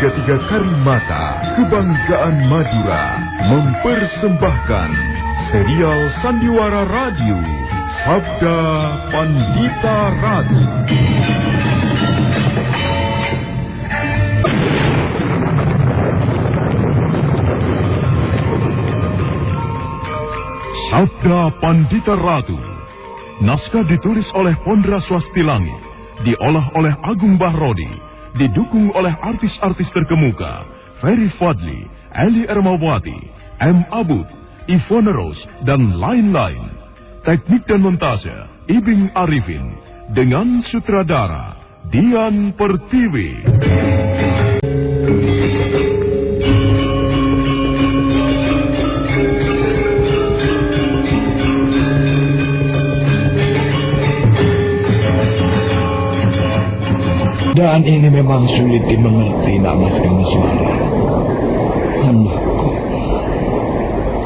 33 Karimata, Kebanggaan Madura, mempersembahkan serial Sandiwara Radio, Sabda Pandita Ratu. Sabda Pandita Ratu. Naskah ditulis oleh Pondra Swastilangit, diolah oleh Agung Bahrodi, didukung oleh artis-artis terkemuka Ferry Fadli, Eli Ermawati, M. Abud, Ivone Rose, dan lain-lain. Teknik dan montase Ibing Arifin, dengan sutradara Dian Pertiwi. Dan ini memang sulit dimengerti, Nak Mas Rameswara. Anakku,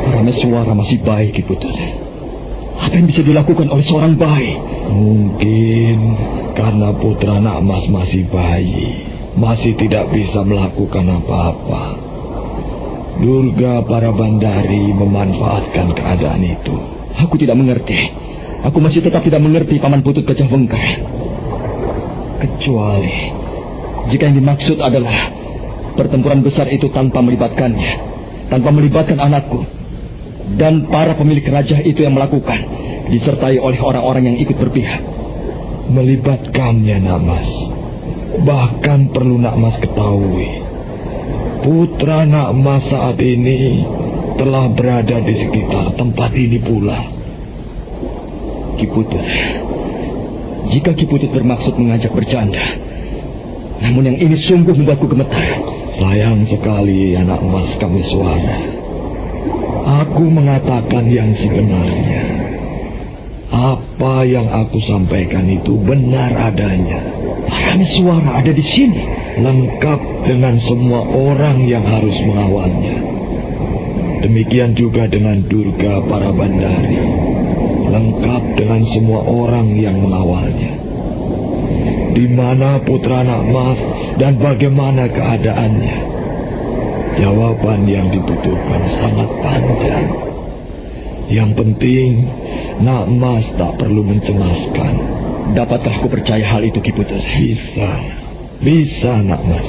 Rameswara masih baik, Ibu Tut. Apa yang bisa dilakukan oleh seorang bayi? Mungkin karena putra Nak Mas masih bayi, masih tidak bisa melakukan apa-apa. Durga Parabandari memanfaatkan keadaan itu. Aku tidak mengerti. Aku masih tetap tidak mengerti, Paman Putut Gajah Wengkar. Kecuali jika yang dimaksud adalah pertempuran besar itu tanpa melibatkannya, tanpa melibatkan anakku, dan para pemilik raja itu yang melakukan, disertai oleh orang-orang yang ikut berpihak. Melibatkannya, Nak Mas. Bahkan perlu Nak Mas ketahui, putra Nak Mas saat ini telah berada di sekitar tempat ini pula. Ki Putut, jika Ki Putut bermaksud mengajak bercanda, namun yang ini sungguh membuatku gemetar. Sayang sekali, anak Mas Kameswara. Aku mengatakan yang sebenarnya. Apa yang aku sampaikan itu benar adanya. Kameswara ada di sini, lengkap dengan semua orang yang harus mengawalnya. Demikian juga dengan Durga Parabandari, lengkap dengan semua orang yang mengawalnya. Di mana putra Nak Mas dan bagaimana keadaannya? Jawaban yang dibutuhkan sangat panjang. Yang penting, Nak Mas tak perlu mencemaskan. Dapatkah aku percaya hal itu, Ki Putut? Bisa, Nak Mas.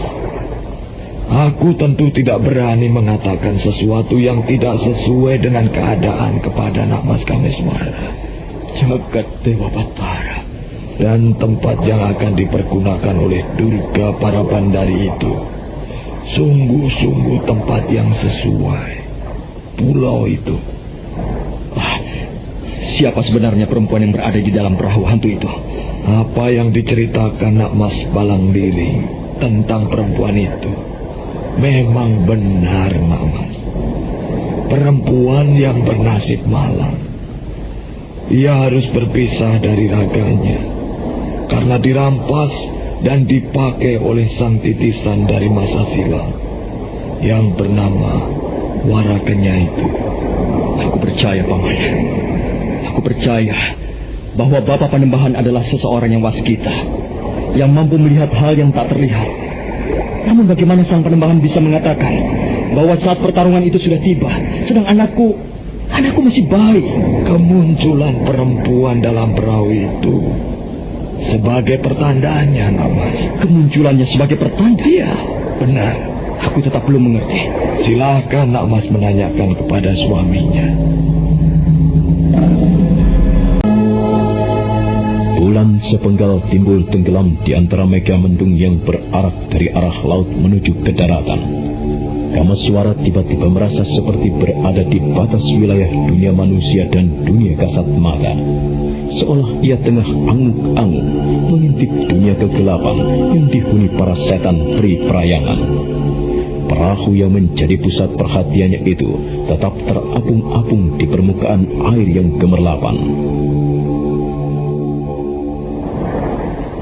Aku tentu tidak berani mengatakan sesuatu yang tidak sesuai dengan keadaan kepada Nak Mas Kameswara, Jagat Dewa Batara, dan tempat yang akan dipergunakan oleh Durga Parabandari itu sungguh-sungguh tempat yang sesuai. Pulau itu. Siapa sebenarnya perempuan yang berada di dalam perahu hantu itu? Apa yang diceritakan Nak Mas Balangdiri tentang perempuan itu memang benar, Nak Mas. Perempuan yang bernasib malang. Ia harus berpisah dari raganya karena dirampas dan dipakai oleh sang titisan dari masa silam yang bernama Warakenya itu. Aku percaya, Paman. Aku percaya bahwa Bapak Panembahan adalah seseorang yang waskita, yang mampu melihat hal yang tak terlihat. Namun bagaimana sang Panembahan bisa mengatakan bahwa saat pertarungan itu sudah tiba, sedang anakku masih bayi? Kemunculan perempuan dalam perahu itu sebagai pertandanya, Nak Mas. Kemunculannya sebagai pertanda? Iya, benar. Aku tetap belum mengerti. Silakan Nak Mas menanyakan kepada suaminya. Bulan sepenggal timbul tenggelam di antara mega mendung yang berarak dari arah laut menuju ke daratan. Kameswara tiba-tiba merasa seperti berada di batas wilayah dunia manusia dan dunia kasat mata. Seolah ia tengah angus-angus mengintip dunia kegelapan yang dihuni para setan peri perayangan. Perahu yang menjadi pusat perhatiannya itu tetap terapung-apung di permukaan air yang gemerlapan.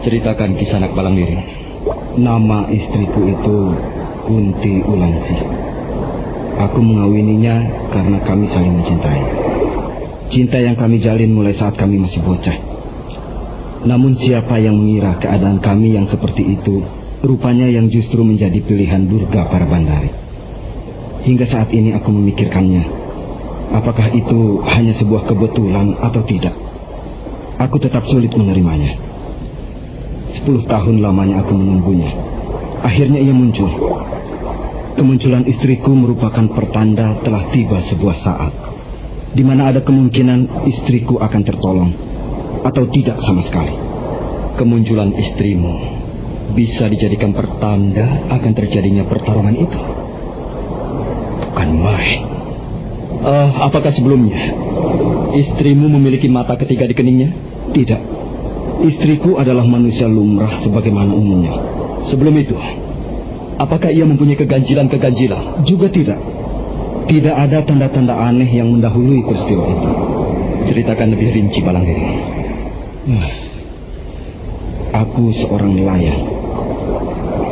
Ceritakan kisah Anak Balangdiri. Nama istriku itu Kunti Ulangsi. Aku mengawininya karena kami saling mencintai. Cinta yang kami jalin mulai saat kami masih bocah. Namun siapa yang mengira keadaan kami yang seperti itu rupanya yang justru menjadi pilihan Durga para Bandari. Hingga saat ini aku memikirkannya, apakah itu hanya sebuah kebetulan atau tidak. Aku tetap sulit menerimanya. 10 tahun lamanya aku menunggunya. Akhirnya ia muncul. Kemunculan istriku merupakan pertanda telah tiba sebuah saat di mana ada kemungkinan istriku akan tertolong atau tidak sama sekali. Kemunculan istrimu bisa dijadikan pertanda akan terjadinya pertarungan itu. Bukan main. Apakah sebelumnya istrimu memiliki mata ketiga di keningnya? Tidak. Istriku adalah manusia lumrah sebagaimana umumnya. Sebelum itu, apakah ia mempunyai keganjilan-keganjilan? Juga tidak. Tidak ada tanda-tanda aneh yang mendahului peristiwa itu. Ceritakan lebih rinci, Balanggiri. Aku seorang nelayan.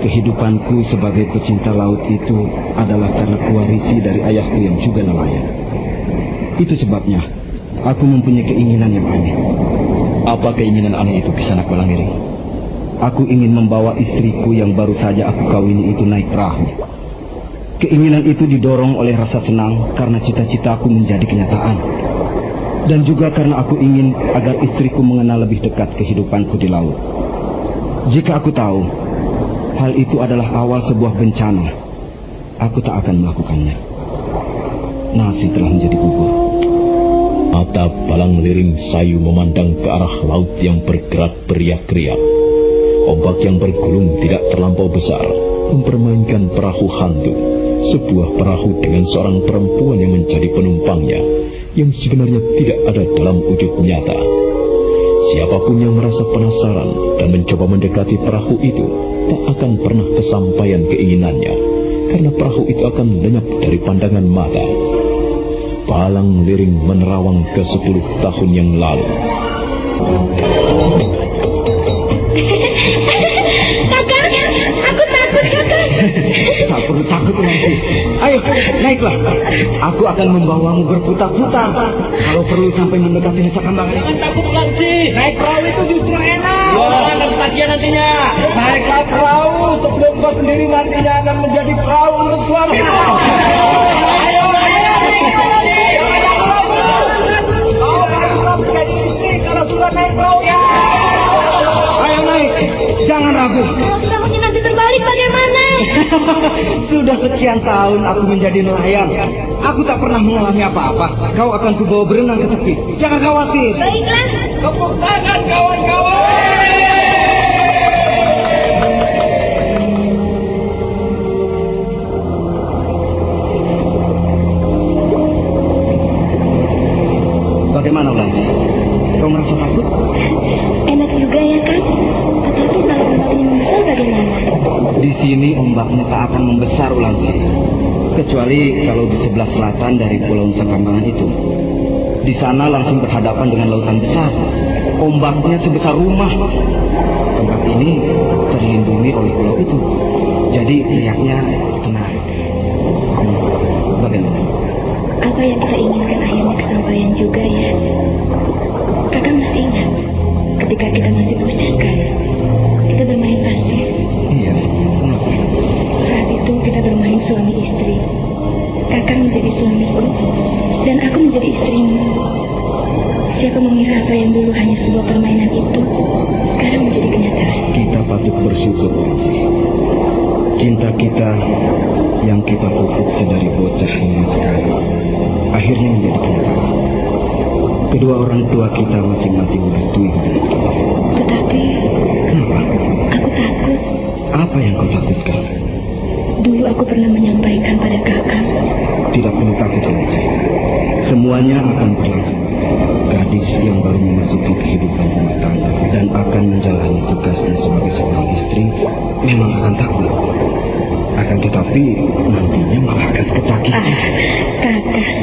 Kehidupanku sebagai pecinta laut itu adalah karena kuwarisi dari ayahku yang juga nelayan. Itu sebabnya aku mempunyai keinginan yang aneh. Apa keinginan aneh itu, Kisanak Balanggiri? Aku ingin membawa istriku yang baru saja aku kawini itu naik perahu. Keinginan itu didorong oleh rasa senang karena cita-citaku menjadi kenyataan. Dan juga karena aku ingin agar istriku mengenal lebih dekat kehidupanku di laut. Jika aku tahu hal itu adalah awal sebuah bencana, aku tak akan melakukannya. Nasi telah menjadi bubur. Mata Balangliring sayu memandang ke arah laut yang bergerak beriak-riak. Ombak yang bergulung tidak terlampau besar mempermainkan perahu hantu. Sebuah perahu dengan seorang perempuan yang menjadi penumpangnya, yang sebenarnya tidak ada dalam wujud nyata. Siapapun yang merasa penasaran dan mencoba mendekati perahu itu, tak akan pernah kesampaian keinginannya, karena perahu itu akan lenyap dari pandangan mata. Balangliring menerawang ke 10 tahun yang lalu. Kakak, aku takut, Kakak. Tak perlu takut, Ulansi. Ayo, naiklah. Aku akan membawamu berputar-putar. Kalau perlu sampai mendekati Nusa Kambangan. Jangan takut, Ulansi. Naik perahu itu justru enak. Orang akan ketagihan nantinya. Naiklah perahu sebelum kau sendiri nantinya akan menjadi perahu untuk suami. Ayo, kau harus menjadi istri kalau sudah naik perahu ya. Ayo naik, jangan ragu. Kalau perahunya nanti terbalik bagaimana? Sudah sekian tahun aku menjadi nelayan. Aku tak pernah mengalami apa-apa. Kau akan kubawa berenang ke tepi. Jangan khawatir. Baiklah. Tepuk tangan kawan-kawan. Bagaimana, Ulansi? Kau merasa takut? Enak juga ya, Kang. Tetapi kalau ombaknya membesar bagaimana? Di sini ombaknya tak akan membesar, Ulansi. Kecuali kalau di sebelah selatan dari Pulau Nusa Kambangan itu. Di sana langsung berhadapan dengan lautan besar. Ombaknya sebesar rumah. Tempat ini terlindungi oleh pulau itu. Jadi teriaknya tenang. Bagaimana? Apa yang kita inginkan akhirnya kesampaian juga ya. Kakak masih ingat ketika kita masih bocah kan, kita bermain pasir. Iya, kenapa? Saat itu kita bermain suami istri. Kakak menjadi suamiku dan aku menjadi istrimu. Siapa mengira apa yang dulu hanya sebuah permainan itu sekarang menjadi kenyataan. Kita patut bersyukur, Ulansi. Cinta kita yang kita pupuk sedari bocah hingga sekarang akhirnya menjadi kenyataan. Kedua orang tua kita masing-masing merestui hubungan kita. Tetapi Kenapa? aku takut. Apa yang kau takutkan? Dulu aku pernah menyampaikan pada kakak. Tidak perlu takut, Ulansi. Semuanya akan berlangsung. Gadis yang baru memasuki kehidupan rumah tangga dan akan menjalani tugasnya sebagai seorang istri memang akan takut. Akan tetapi nantinya malah akan ketagihan. Kakak.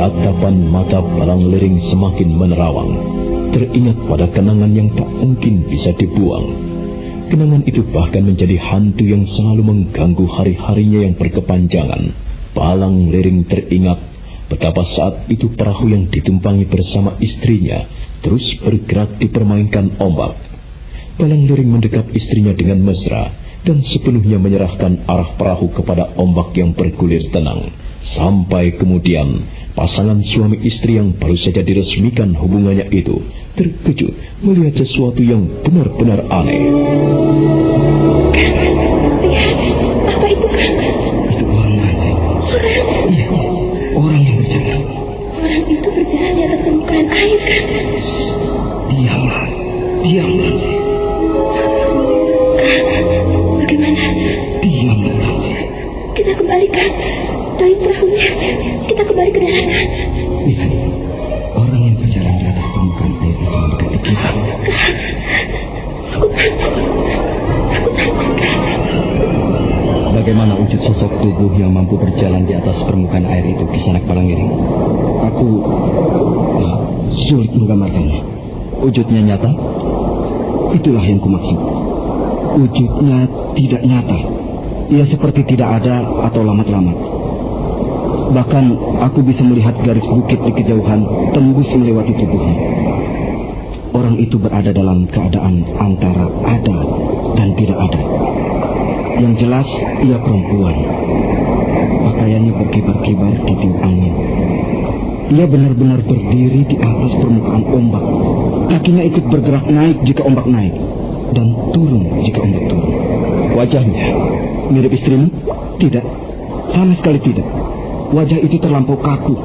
Tatapan mata Balangliring semakin menerawang. Teringat pada kenangan yang tak mungkin bisa dibuang. Kenangan itu bahkan menjadi hantu yang selalu mengganggu hari-harinya yang berkepanjangan. Balangliring teringat betapa saat itu perahu yang ditumpangi bersama istrinya terus bergerak dipermainkan ombak. Palang Liring mendekap istrinya dengan mesra dan sepenuhnya menyerahkan arah perahu kepada ombak yang bergulir tenang. Sampai kemudian pasangan suami istri yang baru saja diresmikan hubungannya itu terkejut melihat sesuatu yang benar-benar aneh. Apa itu, Kang? Itu orang asing. Iya, orang yang berjalan. Orang itu berjalan di atas permukaan air, Kang. Diamlah, diamlah. Bagaimana? Diamlah, Langsi. Kita kembalikan tarik perahunya. Kita kembali ke daratan. Lihat, orang yang berjalan di atas permukaan air itu mendekati kita. Aku takut. Bagaimana wujud sosok tubuh yang mampu berjalan di atas permukaan air itu, Kisanak Palang Liring? Aku sulit menggambarkannya. Wujudnya nyata? Itulah yang kumaksud. Wujudnya tidak nyata. Ia seperti tidak ada atau lamat-lamat. Bahkan aku bisa melihat garis bukit di kejauhan tembus melewati tubuhnya. Orang itu berada dalam keadaan antara ada dan tidak ada. Yang jelas, ia perempuan. Pakaiannya berkibar-kibar di tiup angin. Ia benar-benar berdiri di atas permukaan ombak. Kakinya ikut bergerak naik jika ombak naik, dan turun jika ombak turun. Wajahnya mirip istrimu? Tidak, sama sekali tidak. Wajah itu terlampau kaku.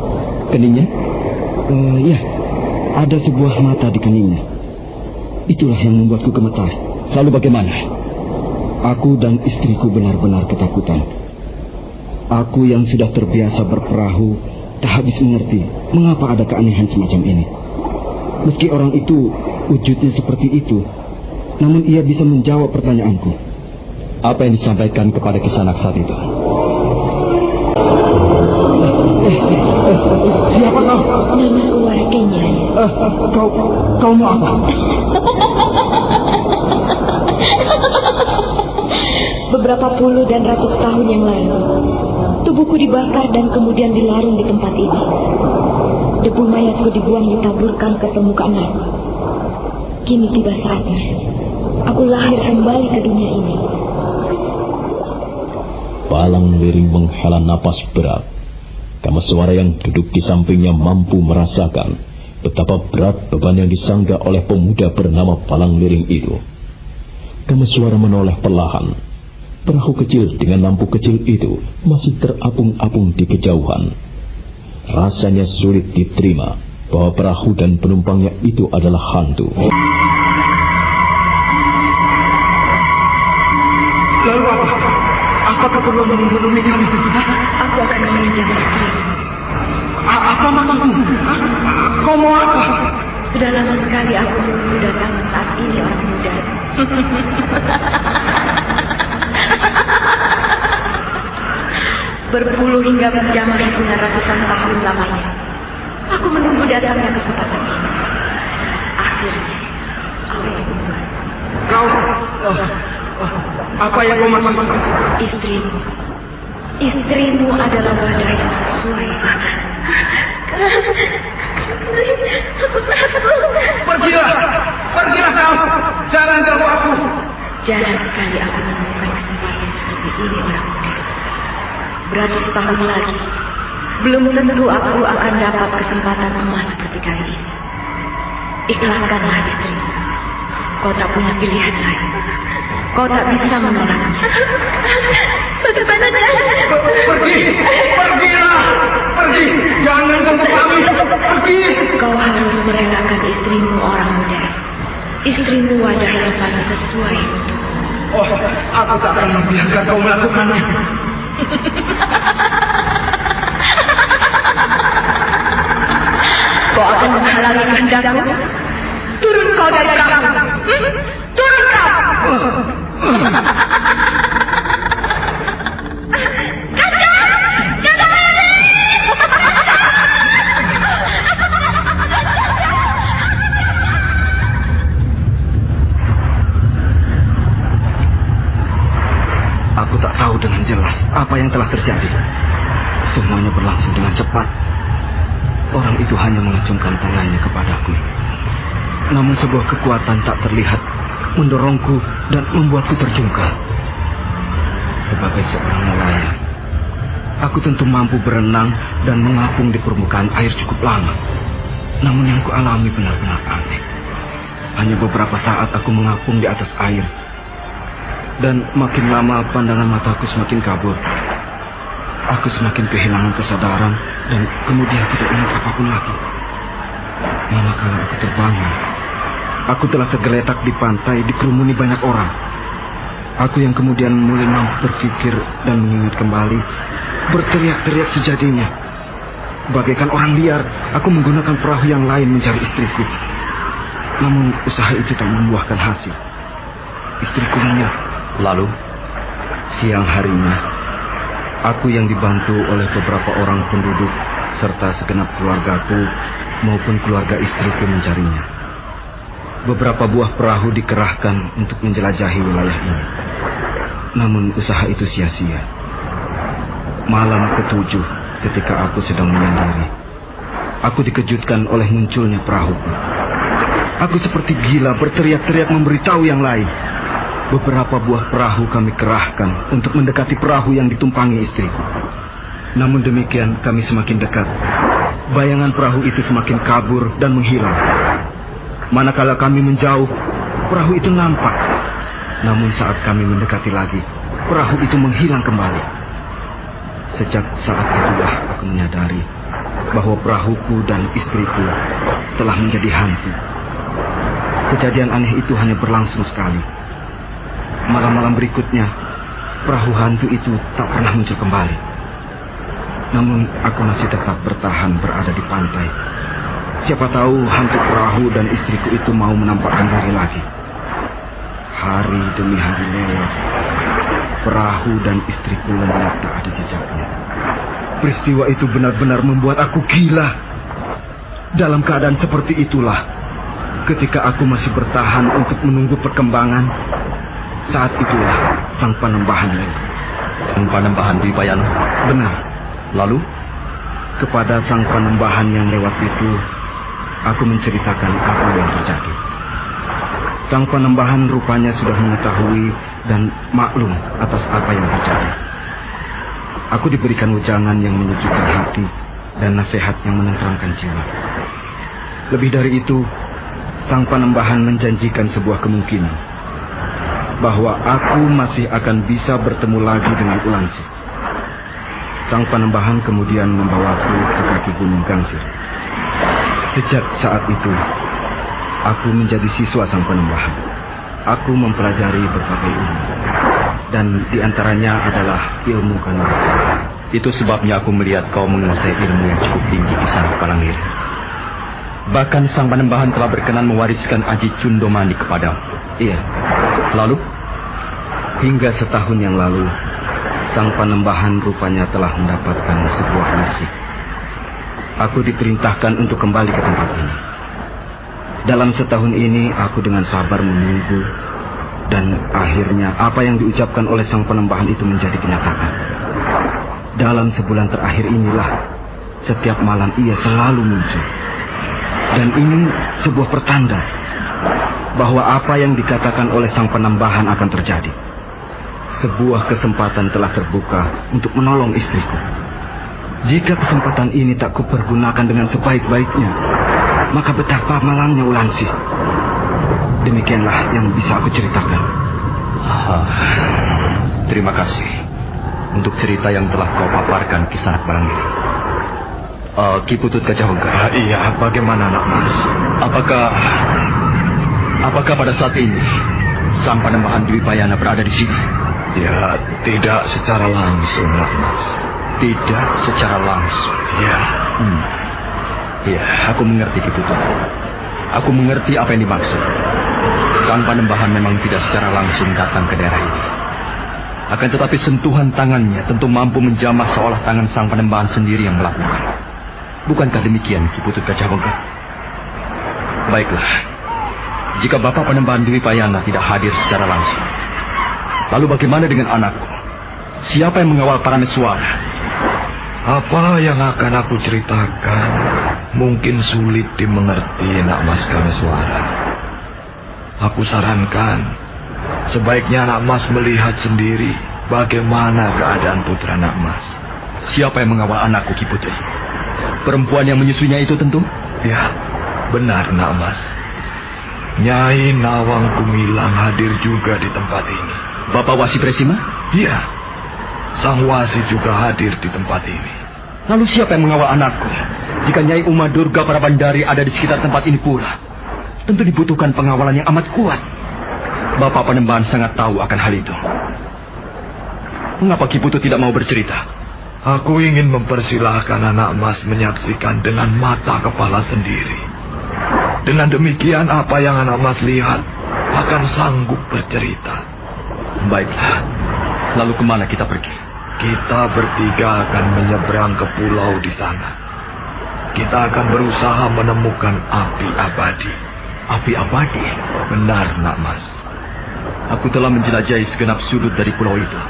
Keningnya? Ya, ada sebuah mata di keningnya. Itulah yang membuatku gemetar. Lalu bagaimana? Aku dan istriku benar-benar ketakutan. Aku yang sudah terbiasa berperahu tak habis mengerti mengapa ada keanehan semacam ini. Meski orang itu wujudnya seperti itu, namun ia bisa menjawab pertanyaanku. Apa yang disampaikan kepada Kisanak saat itu? Siapa kau? Namaku Warakenyan. Kau mau apa? Beberapa puluh dan ratus tahun yang lalu, tubuhku dibakar dan kemudian dilarung di tempat ini. Debu mayatku dibuang ditaburkan ke permukaan laut. Kini tiba saatnya aku lahir kembali ke dunia ini. Palang Liring menghela napas berat. Kameswara yang duduk di sampingnya mampu merasakan betapa berat beban yang disangga oleh pemuda bernama Palang Liring itu. Kameswara menoleh perlahan. Perahu kecil dengan lampu kecil itu masih terapung-apung di kejauhan. Rasanya sulit diterima bahwa perahu dan penumpangnya itu adalah hantu. Lalu apa? Apakah perlu menghubungi kami? Aku akan meminjam istri. Apa maksudmu? Kau mau apa? Sudah lama sekali aku menunggu datangan saat ini orang muda. Berpuluh hingga berjam-jam hingga ratusan tahun lamanya aku menunggu datangnya kesempatan ini. Akhirnya aku menemukan. Kau apa yang kau maksud? Istrimu adalah wadah yang sesuai. Pergilah kau. Jangan ganggu aku. Jarang sekali aku menemukan kesempatan seperti ini orang muda. Beratus tahun lagi, belum tentu aku akan dapat kesempatan emas seperti kali ini. Ikhlaskanlah istrimu. Kau tak punya pilihan lain. Kau tak bisa menolaknya. Bagaimana caranya? Pergilah. Pergi. Jangan ganggu kami. Pergi. Kau harus merelakan istrimu orang muda. Istrimu wadah yang paling sesuai untuk. Oh, aku tak akan membiarkan kau melakukannya. Kau akan menghalangi kehendakku? Turun kau dari perahu. Turun kau. Aku tak tahu dengan jelas apa yang telah terjadi. Semuanya berlangsung dengan cepat orang itu hanya mengacungkan tangannya kepadaku. Namun sebuah kekuatan tak terlihat mendorongku dan membuatku terjungkal. Sebagai seorang nelayan, aku tentu mampu berenang dan mengapung di permukaan air cukup lama. Namun yang kualami benar-benar aneh. Hanya beberapa saat aku mengapung di atas air. Dan makin lama pandangan mataku semakin kabur. Aku semakin kehilangan kesadaran dan kemudian tidak ingat apapun lagi. Manakala aku terbangun, aku telah tergeletak di pantai dikerumuni banyak orang. Aku yang kemudian mulai mampu berpikir dan mengingat kembali, berteriak-teriak sejadinya. Bagaikan orang liar, aku menggunakan perahu yang lain mencari istriku. Namun usaha itu tak membuahkan hasil. Istriku lenyap. Lalu, siang harinya, aku yang dibantu oleh beberapa orang penduduk serta segenap keluargaku maupun keluarga istriku mencarinya. Beberapa buah perahu dikerahkan untuk menjelajahi wilayah ini. Namun usaha itu sia-sia. Malam ke-7 ketika aku sedang menyendiri, aku dikejutkan oleh munculnya perahuku. Aku seperti gila berteriak-teriak memberitahu yang lain. Beberapa buah perahu kami kerahkan untuk mendekati perahu yang ditumpangi istriku. Namun demikian kami semakin dekat. Bayangan perahu itu semakin kabur dan menghilang. Manakala kami menjauh, perahu itu nampak. Namun saat kami mendekati lagi, perahu itu menghilang kembali. Sejak saat itulah aku menyadari bahwa perahuku dan istriku telah menjadi hantu. Kejadian aneh itu hanya berlangsung sekali. Malam-malam berikutnya, perahu hantu itu tak pernah muncul kembali. Namun aku masih tetap bertahan berada di pantai. Siapa tahu hantu perahu dan istriku itu mau menampakkan diri lagi. Hari demi hari lewat, perahu dan istriku lenyap tak ada jejaknya. Peristiwa itu benar-benar membuat aku gila. Dalam keadaan seperti itulah, ketika aku masih bertahan untuk menunggu perkembangan, saat itulah sang Panembahan lewat. Sang Panembahan Dwi Payana? Benar. Lalu? Kepada sang Panembahan yang lewat itu, aku menceritakan apa yang terjadi. Sang Panembahan rupanya sudah mengetahui dan maklum atas apa yang terjadi. Aku diberikan wejangan yang menyejukkan hati dan nasihat yang menenteramkan jiwa. Lebih dari itu, sang Panembahan menjanjikan sebuah kemungkinan, bahwa aku masih akan bisa bertemu lagi dengan Ulangsi. Sang Panembahan kemudian membawaku ke kaki Gunung Gangsir. Sejak saat itu, aku menjadi siswa sang Panembahan. Aku mempelajari berbagai ilmu, dan diantaranya adalah ilmu kanuragan. Itu sebabnya aku melihat kau menguasai ilmu yang cukup tinggi di sana Palangiri. Bahkan sang Panembahan telah berkenan mewariskan Aji Cundomani kepadamu. Iya. Lalu? Hingga setahun yang lalu, sang Panembahan rupanya telah mendapatkan sebuah misi. Aku diperintahkan untuk kembali ke tempat ini. Dalam setahun ini, aku dengan sabar menunggu, dan akhirnya apa yang diucapkan oleh sang Panembahan itu menjadi kenyataan. Dalam sebulan terakhir inilah, setiap malam ia selalu muncul. Dan ini sebuah pertanda bahwa apa yang dikatakan oleh sang Panembahan akan terjadi. Sebuah kesempatan telah terbuka untuk menolong istriku. Jika kesempatan ini tak kupergunakan dengan sebaik-baiknya, maka betapa malangnya Ulangsi. Demikianlah yang bisa aku ceritakan. Terima kasih untuk cerita yang telah kau paparkan Kisanak Balangiri. Ki Putut Gajah Wengga. Iya, bagaimana nak Mas? Apakah pada saat ini sang Panembahan Dwi Payana berada di sini? Ya, tidak secara langsung, nak Mas. Tidak secara langsung. Ya. Ya, aku mengerti Ki Putut. Aku mengerti apa yang dimaksud. Sang Panembahan memang tidak secara langsung datang ke daerah ini. Akan tetapi sentuhan tangannya tentu mampu menjamah seolah tangan sang Panembahan sendiri yang melakukan. Bukankah demikian, Ki Putut Gajah Wengga? Baiklah. Jika Bapak Panembahan Dwi Payana tidak hadir secara langsung, lalu bagaimana dengan anakku? Siapa yang mengawal Parameswara? Apa yang akan aku ceritakan? mungkin sulit dimengerti, Nak Mas Kameswara. Aku sarankan, sebaiknya Nak Mas melihat sendiri bagaimana keadaan putra Nak Mas. Siapa yang mengawal anakku, Ki Putri? Perempuan yang menyusuinya itu tentu? Ya, benar Nak Mas. Nyai Nawang Gumilang hadir juga di tempat ini. Bapak Wasi Presima? Iya, Sang Wasi juga hadir di tempat ini. Lalu siapa yang mengawal anakku? Jika Nyai Uma Durga Prabandari ada di sekitar tempat ini pula, tentu dibutuhkan pengawalan yang amat kuat. Bapak Panembahan sangat tahu akan hal itu. Mengapa Ki Putu tidak mau bercerita? Aku ingin mempersilahkan anak Mas menyaksikan dengan mata kepala sendiri. Dengan demikian apa yang anak Mas lihat akan sanggup bercerita. Baiklah, lalu kemana kita pergi? Kita bertiga akan menyeberang ke pulau di sana. Kita akan berusaha menemukan api abadi. Api abadi? Benar, Nak Mas. Aku telah menjelajahi segenap sudut dari pulau itu.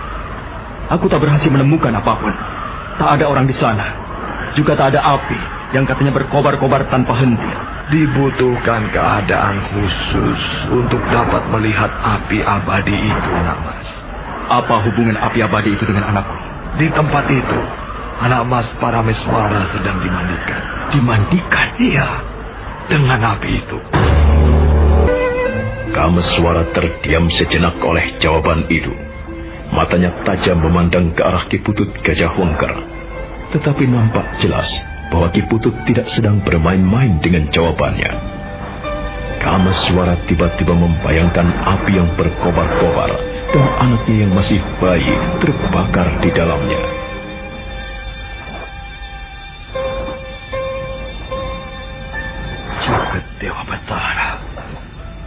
Aku tak berhasil menemukan apapun. Tak ada orang di sana. Juga tak ada api yang katanya berkobar-kobar tanpa henti. Dibutuhkan keadaan khusus untuk dapat melihat api abadi itu, Nak Mas. Apa hubungan api abadi itu dengan anakku? Di tempat itu, anak Mas Parameswara sedang dimandikan. Dimandikan? Iya, dengan api itu. Kameswara terdiam sejenak oleh jawaban itu. Matanya tajam memandang ke arah Ki Putut Gajah Wengker. Tetapi nampak jelas bahwa Ki Putut tidak sedang bermain-main dengan jawabannya. Kameswara tiba-tiba membayangkan api yang berkobar-kobar dan anaknya yang masih bayi terbakar di dalamnya. Jagat Dewa Batara,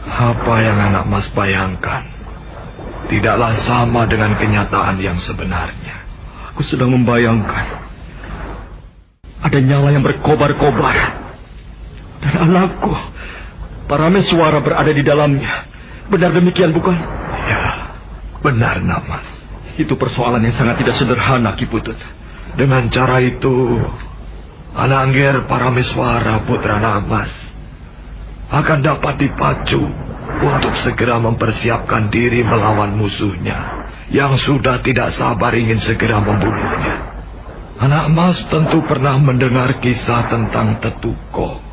apa yang anak Mas bayangkan tidaklah sama dengan kenyataan yang sebenarnya. Aku sedang membayangkan ada nyala yang berkobar-kobar dan anakku Parameswara berada di dalamnya. Benar demikian, bukan? Ya, benar, Nak Mas. Itu persoalan yang sangat tidak sederhana, Ki Putut. Dengan cara itu, Anangger Parameswara putra Nak Mas akan dapat dipacu untuk segera mempersiapkan diri melawan musuhnya yang sudah tidak sabar ingin segera membunuhnya. Anak Mas tentu pernah mendengar kisah tentang Tetuko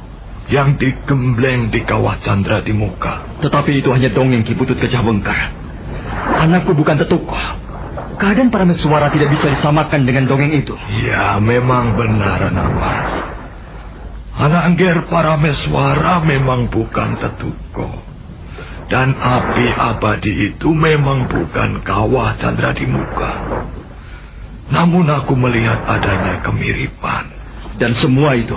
yang digembleng di kawah Candra di muka. Tetapi itu hanya dongeng, Ki Putut Gajah Wengker. Anakku bukan Tetuko. Keadaan Parameswara tidak bisa disamakan dengan dongeng itu. Ya, memang benar, anak Mas. Anangger Parameswara memang bukan Tetuko. Dan api abadi itu memang bukan kawah Candra di muka. Namun aku melihat adanya kemiripan. Dan semua itu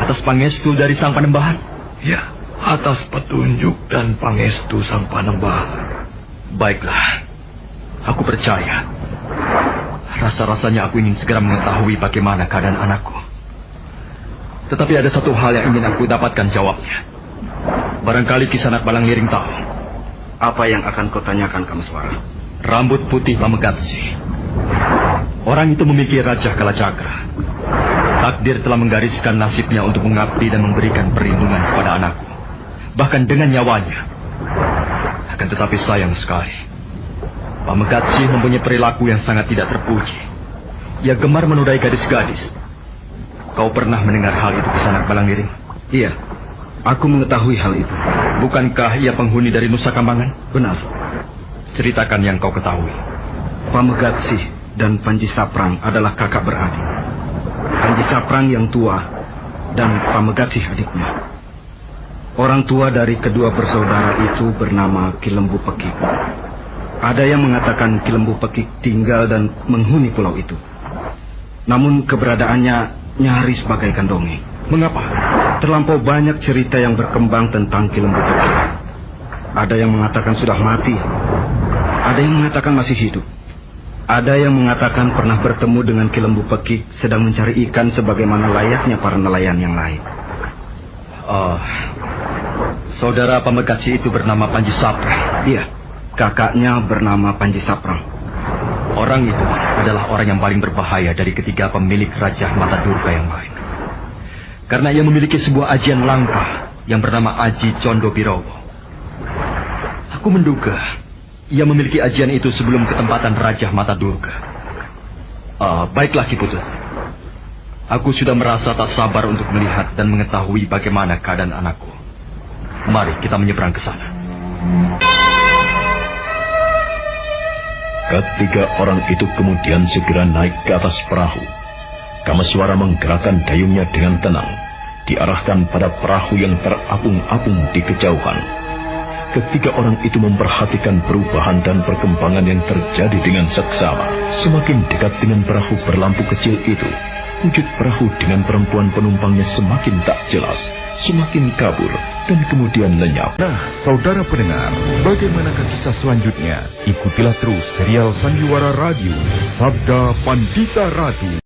atas pangestu dari Sang Panembahan? Ya, atas petunjuk dan pangestu Sang Panembahan. Baiklah, aku percaya. Rasa-rasanya aku ingin segera mengetahui bagaimana keadaan anakku. Tetapi ada satu hal yang ingin aku dapatkan jawabnya. Barangkali Kisanak Balangiring tahu. Apa yang akan kau tanyakan, Kameswara? Rambut putih Pamegatsi. Orang itu memiliki Raja Kalacakra. Takdir telah menggariskan nasibnya untuk mengabdi dan memberikan perlindungan kepada anakku. Bahkan dengan nyawanya. Akan tetapi sayang sekali, Pamegatsi mempunyai perilaku yang sangat tidak terpuji. Ia gemar menodai gadis-gadis. Kau pernah mendengar hal itu, Kisanak Balangiring? Iya, aku mengetahui hal itu. Bukankah ia penghuni dari Nusa Kambangan? Benar. Ceritakan yang kau ketahui. Pamegatsi dan Panji Saprang adalah kakak beradik. Panji Saprang yang tua dan Pamegatsi adiknya. Orang tua dari kedua bersaudara itu bernama Ki Lembu Pekik. Ada yang mengatakan Ki Lembu Pekik tinggal dan menghuni pulau itu. Namun keberadaannya nyaris bagaikan dongeng. Mengapa? Terlampau banyak cerita yang berkembang tentang Ki Lembu Pekik. Ada yang mengatakan sudah mati. Ada yang mengatakan masih hidup. Ada yang mengatakan pernah bertemu dengan Ki Lembu Pekik sedang mencari ikan sebagaimana layaknya para nelayan yang lain. Saudara Pamegatsi itu bernama Panji Saprang. Iya, kakaknya bernama Panji Saprang. Orang itu adalah orang yang paling berbahaya dari ketiga pemilik Raja Mata Durga yang lain. Karena ia memiliki sebuah ajian langka yang bernama Aji Condo Birowo. Aku menduga ia memiliki ajian itu sebelum ketempatan Raja Mata Durga. Baiklah Ki Putut. Aku sudah merasa tak sabar untuk melihat dan mengetahui bagaimana keadaan anakku. Mari kita menyeberang ke sana. Ketiga orang itu kemudian segera naik ke atas perahu. Kameswara menggerakkan dayungnya dengan tenang, diarahkan pada perahu yang terapung-apung di kejauhan. Ketiga orang itu memperhatikan perubahan dan perkembangan yang terjadi dengan seksama. Semakin dekat dengan perahu berlampu kecil itu, wujud perahu dengan perempuan penumpangnya semakin tak jelas, semakin kabur, dan kemudian lenyap. Nah, saudara pendengar, bagaimanakah kisah selanjutnya? Ikutilah terus serial Sandiwara Radio, Sabda Pandita Ratu.